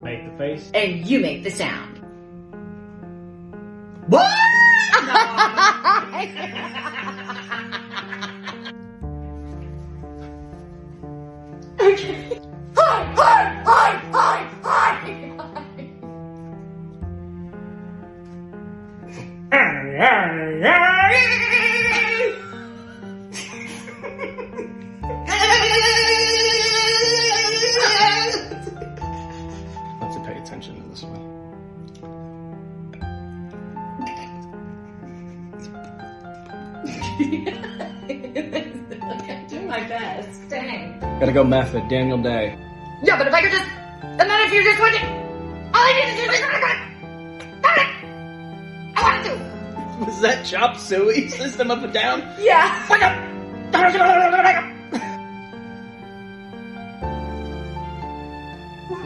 Make the face. And you make the sound. What? Okay. Hi, hi, hi, hi, hi. Let's pay attention to this one. I'm doing my best. Dang. Gotta go method, Daniel Day. Yeah, but if I could just, and then if you just went, all I need to do is I want to. Was that chop suey? System up and down? Yeah. Wake up!